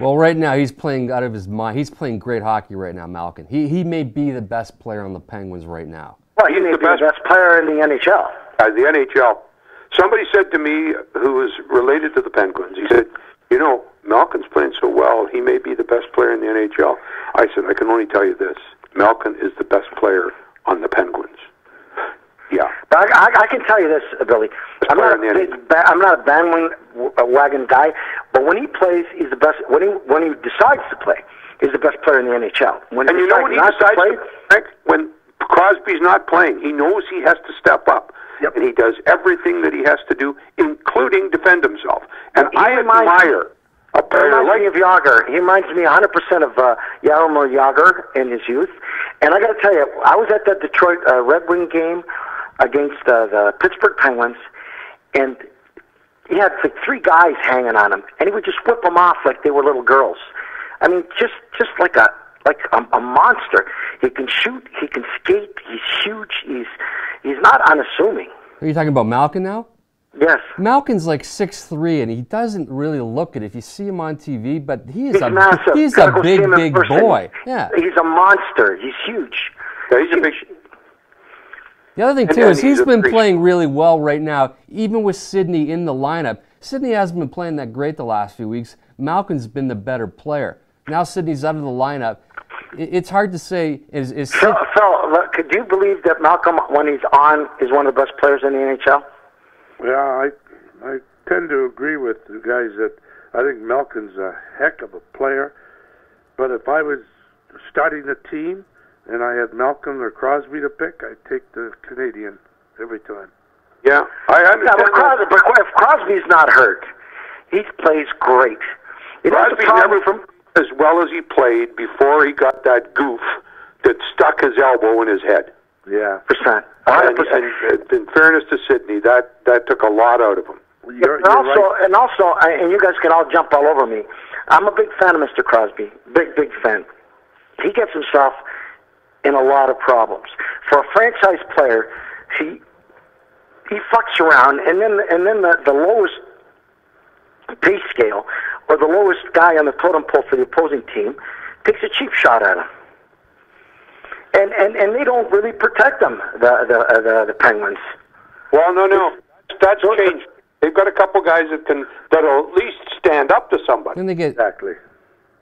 Well, right now he's playing out of his mind. He's playing great hockey right now, Malkin. He may be the best player on the Penguins right now. Well, he may be the best player in the NHL. The NHL. Somebody said to me, who was related to the Penguins, he said, you know, Malkin's playing so well, he may be the best player in the NHL. I said, I can only tell you this. Malkin is the best player on the Penguins. Yeah. I can tell you this, Billy. I'm not a bandwagon guy, but when he plays, he's the best. When he decides to play, he's the best player in the NHL. When he decides to play, when Crosby's not playing, he knows he has to step up. Yep. And he does everything that he has to do, including defend himself. And I admire a player like Yager. He reminds me 100% of Jaromir Jagr in his youth. And I got to tell you, I was at that Detroit Red Wing game against the Pittsburgh Penguins, and he had like 3 guys hanging on him, and he would just whip them off like they were little girls. I mean, just like a monster. He can shoot, he can skate, he's huge, he's not unassuming. Are you talking about Malkin now? Yes. Malkin's like 6'3", and he doesn't really look it if you see him on TV, but he's a massive. He's a big boy. Yeah. He's a monster. He's huge. Yeah, he's a big. The other thing, too, is he's been playing really well right now, even with Sidney in the lineup. Sidney hasn't been playing that great the last few weeks. Malkin's been the better player. Now Sidney's out of the lineup. It's hard to say. Phil, could you believe that Malkin, when he's on, is one of the best players in the NHL? Yeah, I tend to agree with the guys that I think Malkin's a heck of a player. But if I was starting a team and I had Malkin or Crosby to pick, I'd take the Canadian every time. Yeah, I understand. Yeah, but if Crosby's not hurt, he plays great. Crosby never as well as he played before he got that goof that stuck his elbow in his head. Yeah, percent. And in fairness to Sidney, that took a lot out of him. And you guys can all jump all over me. I'm a big fan of Mr. Crosby. Big fan. He gets himself in a lot of problems. For a franchise player, he fucks around, and then the lowest pay scale or the lowest guy on the totem pole for the opposing team takes a cheap shot at him. And they don't really protect them, the Penguins. Well, no, that's changed. They've got a couple guys that'll at least stand up to somebody. And they get exactly.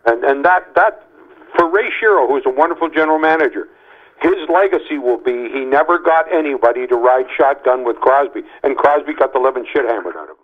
And that for Ray Shero, who's a wonderful general manager, his legacy will be he never got anybody to ride shotgun with Crosby, and Crosby got the living shit hammered out of him.